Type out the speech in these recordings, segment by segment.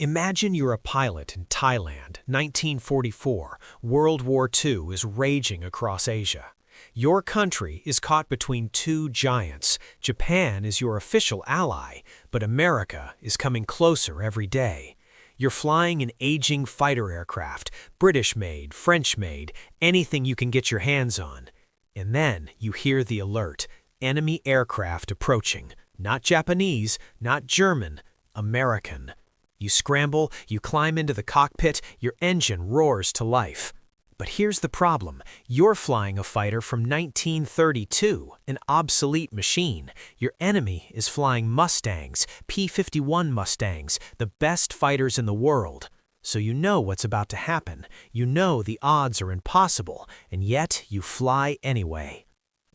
Imagine you're a pilot in Thailand, 1944. World War II is raging across Asia. Your country is caught between two giants. Japan is your official ally, but America is coming closer every day. You're flying an aging fighter aircraft, British-made, French-made, anything you can get your hands on. And then you hear the alert, enemy aircraft approaching. Not Japanese, not German, American. You scramble, you climb into the cockpit, your engine roars to life. But here's the problem. You're flying a fighter from 1932, an obsolete machine. Your enemy is flying Mustangs, P-51 Mustangs, the best fighters in the world. So you know what's about to happen. You know the odds are impossible, and yet you fly anyway.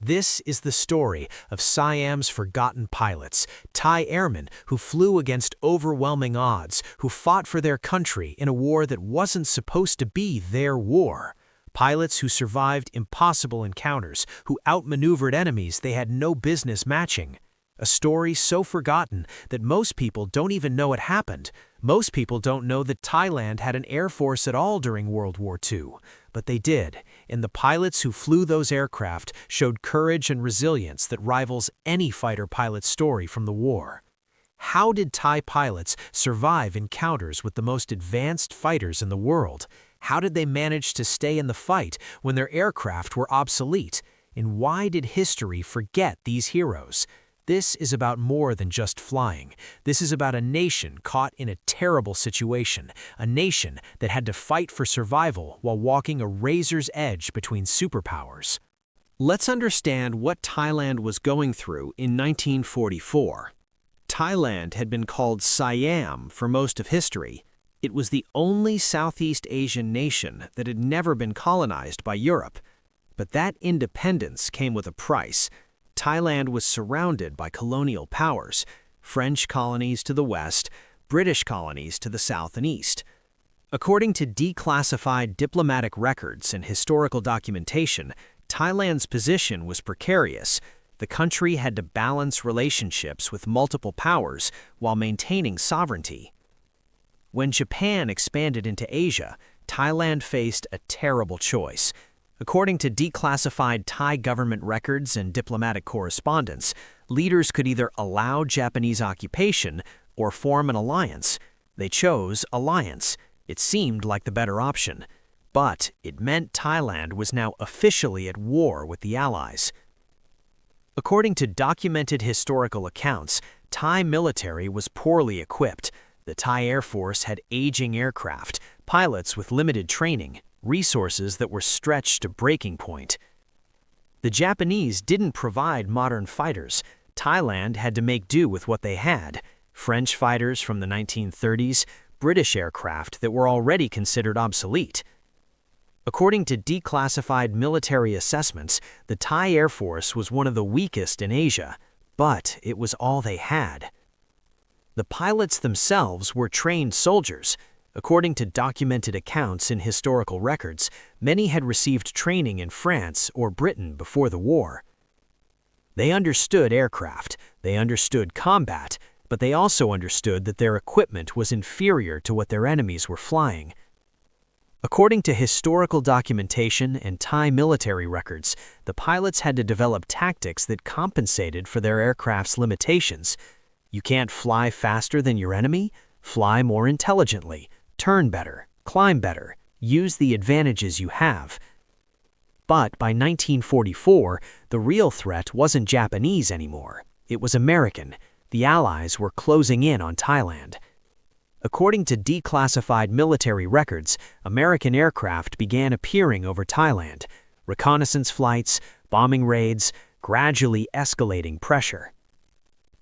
This is the story of Siam's forgotten pilots, Thai airmen who flew against overwhelming odds, who fought for their country in a war that wasn't supposed to be their war. Pilots who survived impossible encounters, who outmaneuvered enemies they had no business matching. A story so forgotten that most people don't even know it happened. Most people don't know that Thailand had an air force at all during World War II. But they did, and the pilots who flew those aircraft showed courage and resilience that rivals any fighter pilot's story from the war. How did Thai pilots survive encounters with the most advanced fighters in the world? How did they manage to stay in the fight when their aircraft were obsolete? And why did history forget these heroes? This is about more than just flying. This is about a nation caught in a terrible situation, a nation that had to fight for survival while walking a razor's edge between superpowers. Let's understand what Thailand was going through in 1944. Thailand had been called Siam for most of history. It was the only Southeast Asian nation that had never been colonized by Europe. But that independence came with a price. Thailand was surrounded by colonial powers, French colonies to the west, British colonies to the south and east. According to declassified diplomatic records and historical documentation, Thailand's position was precarious. The country had to balance relationships with multiple powers while maintaining sovereignty. When Japan expanded into Asia, Thailand faced a terrible choice. According to declassified Thai government records and diplomatic correspondence, leaders could either allow Japanese occupation or form an alliance. They chose alliance. It seemed like the better option. But it meant Thailand was now officially at war with the Allies. According to documented historical accounts, Thai military was poorly equipped. The Thai Air Force had aging aircraft, pilots with limited training, resources that were stretched to breaking point. The Japanese didn't provide modern fighters. Thailand had to make do with what they had: French fighters from the 1930s, British aircraft that were already considered obsolete. According to declassified military assessments, the Thai Air Force was one of the weakest in Asia, but it was all they had. The pilots themselves were trained soldiers. According to documented accounts in historical records, many had received training in France or Britain before the war. They understood aircraft, they understood combat, but they also understood that their equipment was inferior to what their enemies were flying. According to historical documentation and Thai military records, the pilots had to develop tactics that compensated for their aircraft's limitations. You can't fly faster than your enemy? Fly more intelligently. Turn better, climb better, use the advantages you have. But by 1944, the real threat wasn't Japanese anymore. It was American. The Allies were closing in on Thailand. According to declassified military records, American aircraft began appearing over Thailand. Reconnaissance flights, bombing raids, gradually escalating pressure.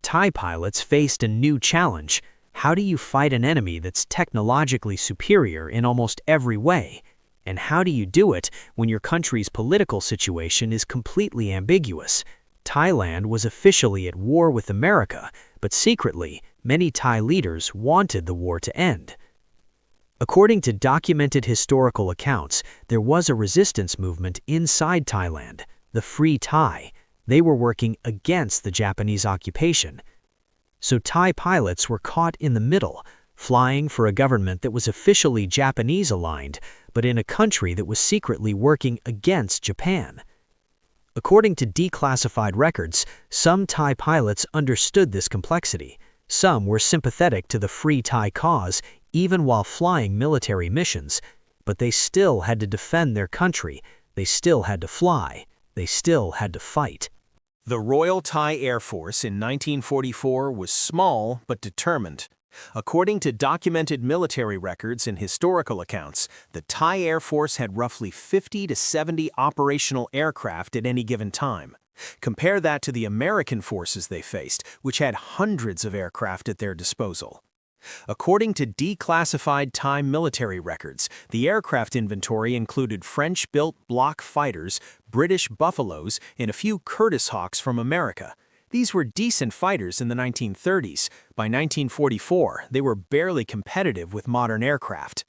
Thai pilots faced a new challenge. How do you fight an enemy that's technologically superior in almost every way? And how do you do it when your country's political situation is completely ambiguous? Thailand was officially at war with America, but secretly, many Thai leaders wanted the war to end. According to documented historical accounts, there was a resistance movement inside Thailand, the Free Thai. They were working against the Japanese occupation. So Thai pilots were caught in the middle, flying for a government that was officially Japanese-aligned, but in a country that was secretly working against Japan. According to declassified records, some Thai pilots understood this complexity. Some were sympathetic to the Free Thai cause, even while flying military missions, but they still had to defend their country, they still had to fly, they still had to fight. The Royal Thai Air Force in 1944 was small but determined. According to documented military records and historical accounts, the Thai Air Force had roughly 50 to 70 operational aircraft at any given time. Compare that to the American forces they faced, which had hundreds of aircraft at their disposal. According to declassified Thai military records, the aircraft inventory included French-built Block fighters, British Buffaloes, and a few Curtiss Hawks from America. These were decent fighters in the 1930s. By 1944, they were barely competitive with modern aircraft.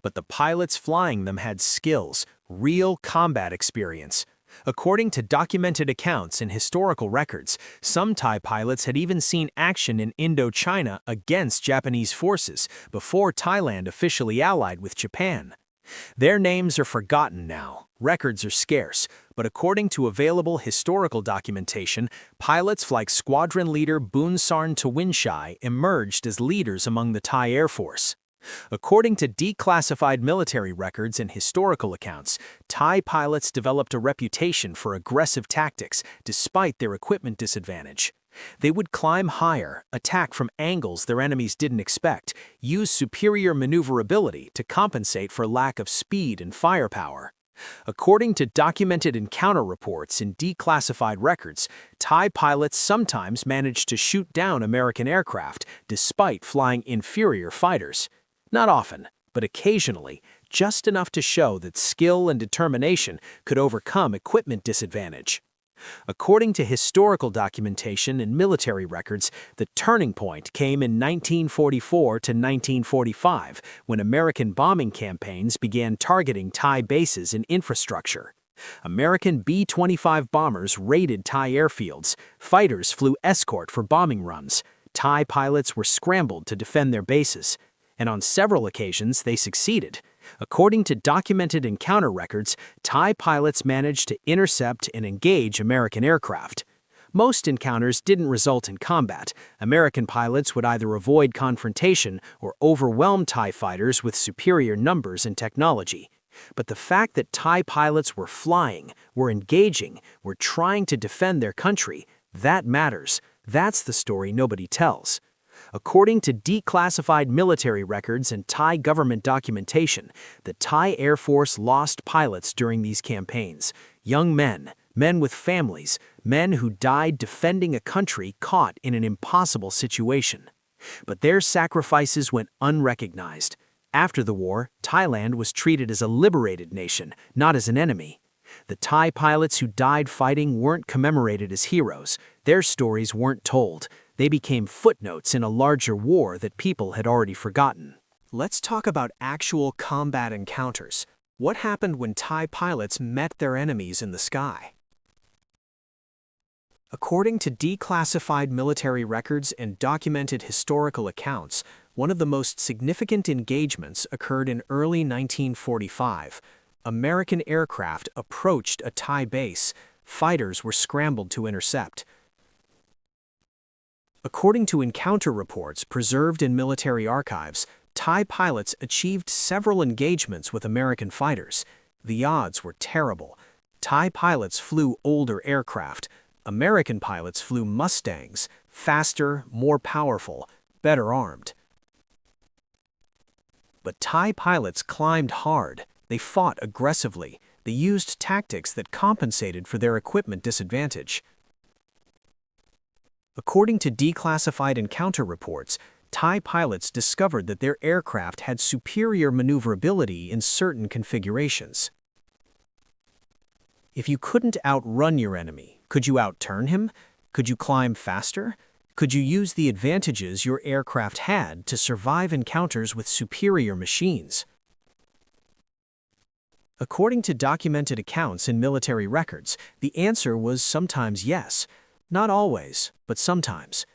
But the pilots flying them had skills, real combat experience. According to documented accounts and historical records, some Thai pilots had even seen action in Indochina against Japanese forces before Thailand officially allied with Japan. Their names are forgotten now, records are scarce, but according to available historical documentation, pilots like Squadron Leader Boonsarn Tawinchai emerged as leaders among the Thai Air Force. According to declassified military records and historical accounts, Thai pilots developed a reputation for aggressive tactics despite their equipment disadvantage. They would climb higher, attack from angles their enemies didn't expect, use superior maneuverability to compensate for lack of speed and firepower. According to documented encounter reports in declassified records, Thai pilots sometimes managed to shoot down American aircraft despite flying inferior fighters. Not often, but occasionally, just enough to show that skill and determination could overcome equipment disadvantage. According to historical documentation and military records, the turning point came in 1944 to 1945, when American bombing campaigns began targeting Thai bases and infrastructure. American B-25 bombers raided Thai airfields, fighters flew escort for bombing runs, Thai pilots were scrambled to defend their bases, and on several occasions they succeeded. According to documented encounter records, Thai pilots managed to intercept and engage American aircraft. Most encounters didn't result in combat. American pilots would either avoid confrontation or overwhelm Thai fighters with superior numbers and technology. But the fact that Thai pilots were flying, were engaging, were trying to defend their country, that matters. That's the story nobody tells. According to declassified military records and Thai government documentation, the Thai Air Force lost pilots during these campaigns. Young men, men with families, men who died defending a country caught in an impossible situation. But their sacrifices went unrecognized. After the war, Thailand was treated as a liberated nation, not as an enemy. The Thai pilots who died fighting weren't commemorated as heroes. Their stories weren't told. They became footnotes in a larger war that people had already forgotten. Let's talk about actual combat encounters. What happened when Thai pilots met their enemies in the sky? According to declassified military records and documented historical accounts, one of the most significant engagements occurred in early 1945. American aircraft approached a Thai base. Fighters were scrambled to intercept. According to encounter reports preserved in military archives, Thai pilots achieved several engagements with American fighters. The odds were terrible. Thai pilots flew older aircraft. American pilots flew Mustangs, faster, more powerful, better armed. But Thai pilots climbed hard. They fought aggressively. They used tactics that compensated for their equipment disadvantage. According to declassified encounter reports, Thai pilots discovered that their aircraft had superior maneuverability in certain configurations. If you couldn't outrun your enemy, could you outturn him? Could you climb faster? Could you use the advantages your aircraft had to survive encounters with superior machines? According to documented accounts in military records, the answer was sometimes yes. Not always, but sometimes.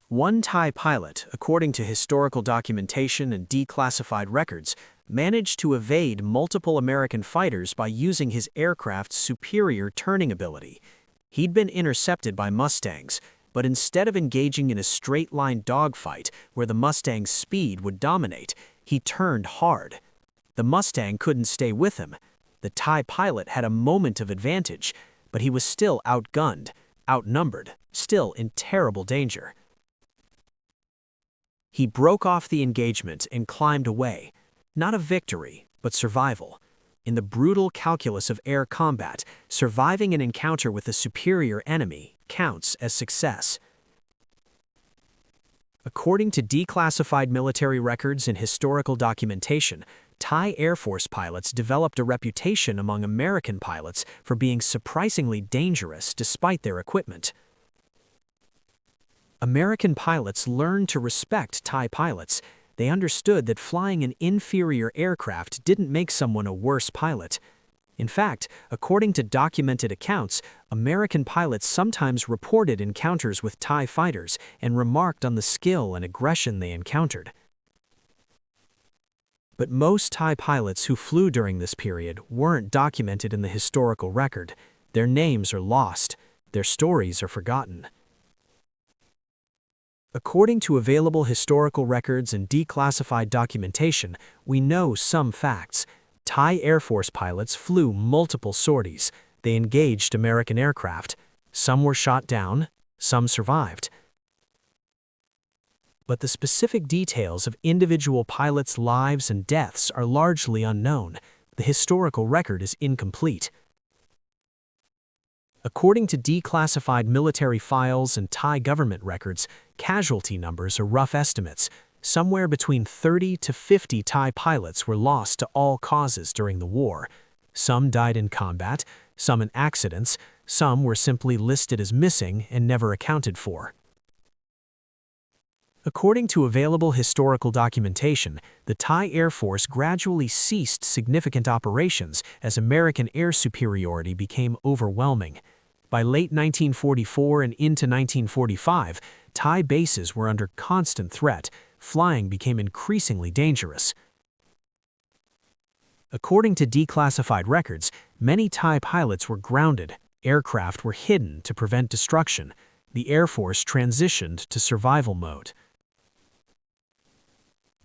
One Thai pilot, according to historical documentation and declassified records, managed to evade multiple American fighters by using his aircraft's superior turning ability. He'd been intercepted by Mustangs, but instead of engaging in a straight-line dogfight where the Mustang's speed would dominate, he turned hard. The Mustang couldn't stay with him. The Thai pilot had a moment of advantage, but he was still outgunned, outnumbered, still in terrible danger. He broke off the engagement and climbed away. Not a victory, but survival. In the brutal calculus of air combat, surviving an encounter with a superior enemy counts as success. According to declassified military records and historical documentation, Thai Air Force pilots developed a reputation among American pilots for being surprisingly dangerous despite their equipment. American pilots learned to respect Thai pilots. They understood that flying an inferior aircraft didn't make someone a worse pilot. In fact, according to documented accounts, American pilots sometimes reported encounters with Thai fighters and remarked on the skill and aggression they encountered. But most Thai pilots who flew during this period weren't documented in the historical record. Their names are lost. Their stories are forgotten. According to available historical records and declassified documentation, we know some facts. Thai Air Force pilots flew multiple sorties. They engaged American aircraft. Some were shot down, some survived. But the specific details of individual pilots' lives and deaths are largely unknown. The historical record is incomplete. According to declassified military files and Thai government records, casualty numbers are rough estimates. Somewhere between 30 to 50 Thai pilots were lost to all causes during the war. Some died in combat, some in accidents, some were simply listed as missing and never accounted for. According to available historical documentation, the Thai Air Force gradually ceased significant operations as American air superiority became overwhelming. By late 1944 and into 1945, Thai bases were under constant threat. Flying became increasingly dangerous. According to declassified records, many Thai pilots were grounded. Aircraft were hidden to prevent destruction. The Air Force transitioned to survival mode.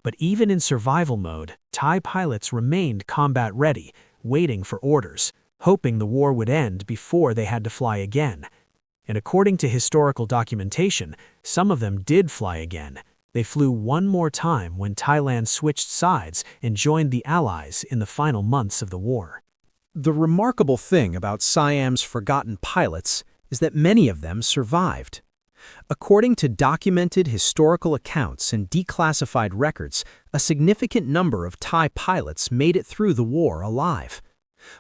But even in survival mode, Thai pilots remained combat-ready, waiting for orders, hoping the war would end before they had to fly again. And according to historical documentation, some of them did fly again. They flew one more time when Thailand switched sides and joined the Allies in the final months of the war. The remarkable thing about Siam's forgotten pilots is that many of them survived. According to documented historical accounts and declassified records, a significant number of Thai pilots made it through the war alive.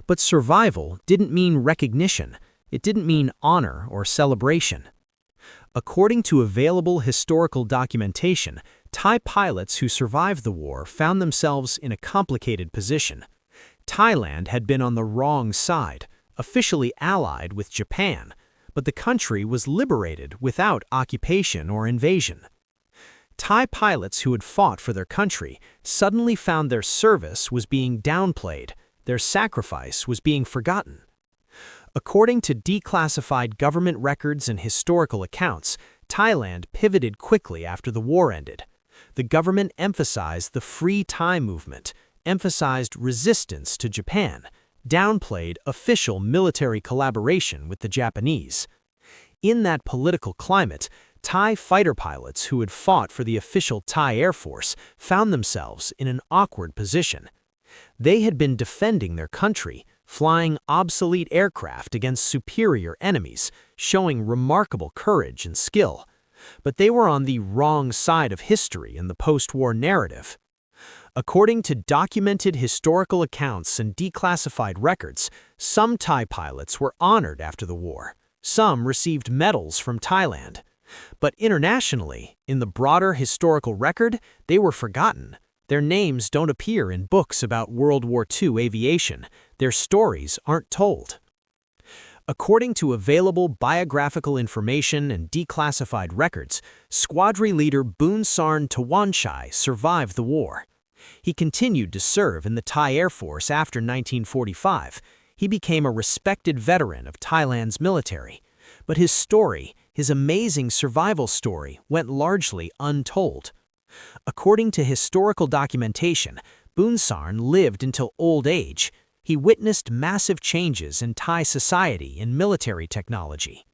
But survival didn't mean recognition. It didn't mean honor or celebration. According to available historical documentation, Thai pilots who survived the war found themselves in a complicated position. Thailand had been on the wrong side, officially allied with Japan, but the country was liberated without occupation or invasion. Thai pilots who had fought for their country suddenly found their service was being downplayed, their sacrifice was being forgotten. According to declassified government records and historical accounts, Thailand pivoted quickly after the war ended. The government emphasized the Free Thai movement, emphasized resistance to Japan, downplayed official military collaboration with the Japanese. In that political climate, Thai fighter pilots who had fought for the official Thai Air Force found themselves in an awkward position. They had been defending their country, flying obsolete aircraft against superior enemies, showing remarkable courage and skill. But they were on the wrong side of history in the post-war narrative. According to documented historical accounts and declassified records, some Thai pilots were honored after the war. Some received medals from Thailand. But internationally, in the broader historical record, they were forgotten. Their names don't appear in books about World War II aviation. Their stories aren't told. According to available biographical information and declassified records, Squadron Leader Boonsarn Tawanchai survived the war. He continued to serve in the Thai Air Force after 1945. He became a respected veteran of Thailand's military. But his story, his amazing survival story, went largely untold. According to historical documentation, Boonsarn lived until old age. He witnessed massive changes in Thai society and military technology.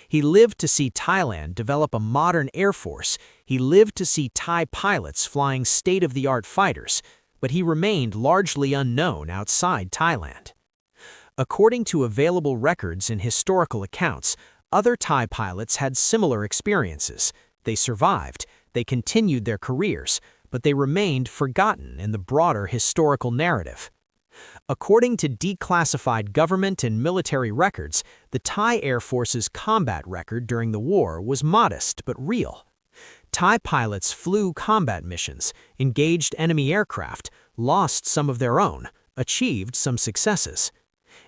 He lived to see Thailand develop a modern air force. He lived to see Thai pilots flying state-of-the-art fighters, but he remained largely unknown outside Thailand. According to available records and historical accounts, other Thai pilots had similar experiences. They survived, they continued their careers, but they remained forgotten in the broader historical narrative. According to declassified government and military records, the Thai Air Force's combat record during the war was modest but real. Thai pilots flew combat missions, engaged enemy aircraft, lost some of their own, achieved some successes.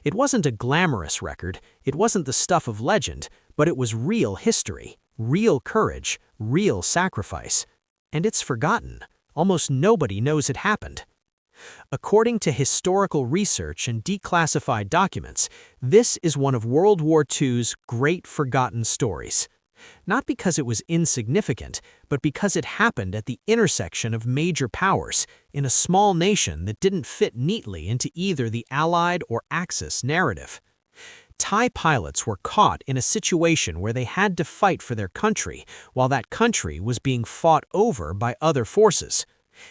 It wasn't a glamorous record, it wasn't the stuff of legend, but it was real history, real courage, real sacrifice. And it's forgotten. Almost nobody knows it happened. According to historical research and declassified documents, this is one of World War II's great forgotten stories. Not because it was insignificant, but because it happened at the intersection of major powers in a small nation that didn't fit neatly into either the Allied or Axis narrative. Thai pilots were caught in a situation where they had to fight for their country while that country was being fought over by other forces.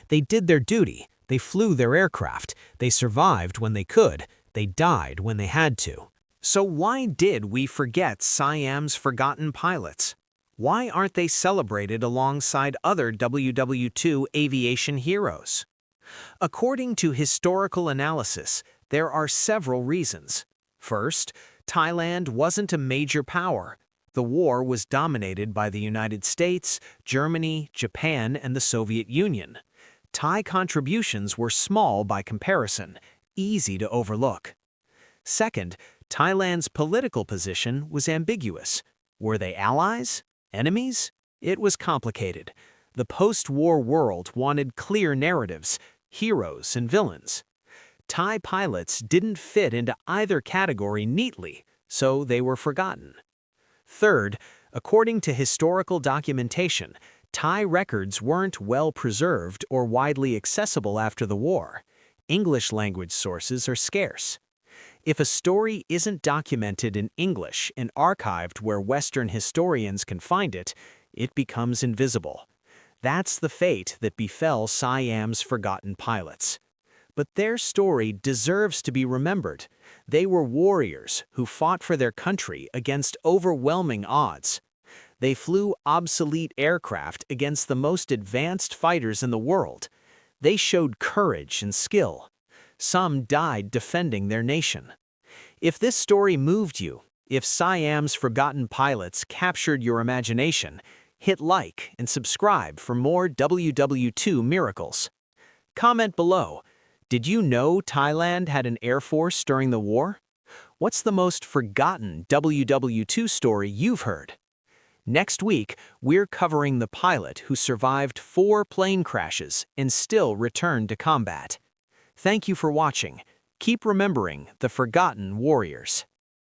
They did their duty. They flew their aircraft, they survived when they could, they died when they had to. So why did we forget Siam's forgotten pilots? Why aren't they celebrated alongside other WWII aviation heroes? According to historical analysis, there are several reasons. First, Thailand wasn't a major power. The war was dominated by the United States, Germany, Japan, and the Soviet Union. Thai contributions were small by comparison, easy to overlook. Second, Thailand's political position was ambiguous. Were they allies? Enemies? It was complicated. The post-war world wanted clear narratives, heroes and villains. Thai pilots didn't fit into either category neatly, so they were forgotten. Third, according to historical documentation, Thai records weren't well preserved or widely accessible after the war. English-language sources are scarce. If a story isn't documented in English and archived where Western historians can find it, it becomes invisible. That's the fate that befell Siam's forgotten pilots. But their story deserves to be remembered. They were warriors who fought for their country against overwhelming odds. They flew obsolete aircraft against the most advanced fighters in the world. They showed courage and skill. Some died defending their nation. If this story moved you, if Siam's forgotten pilots captured your imagination, hit like and subscribe for more WWII miracles. Comment below. Did you know Thailand had an air force during the war? What's the most forgotten WWII story you've heard? Next week, we're covering the pilot who survived 4 plane crashes and still returned to combat. Thank you for watching. Keep remembering the forgotten warriors.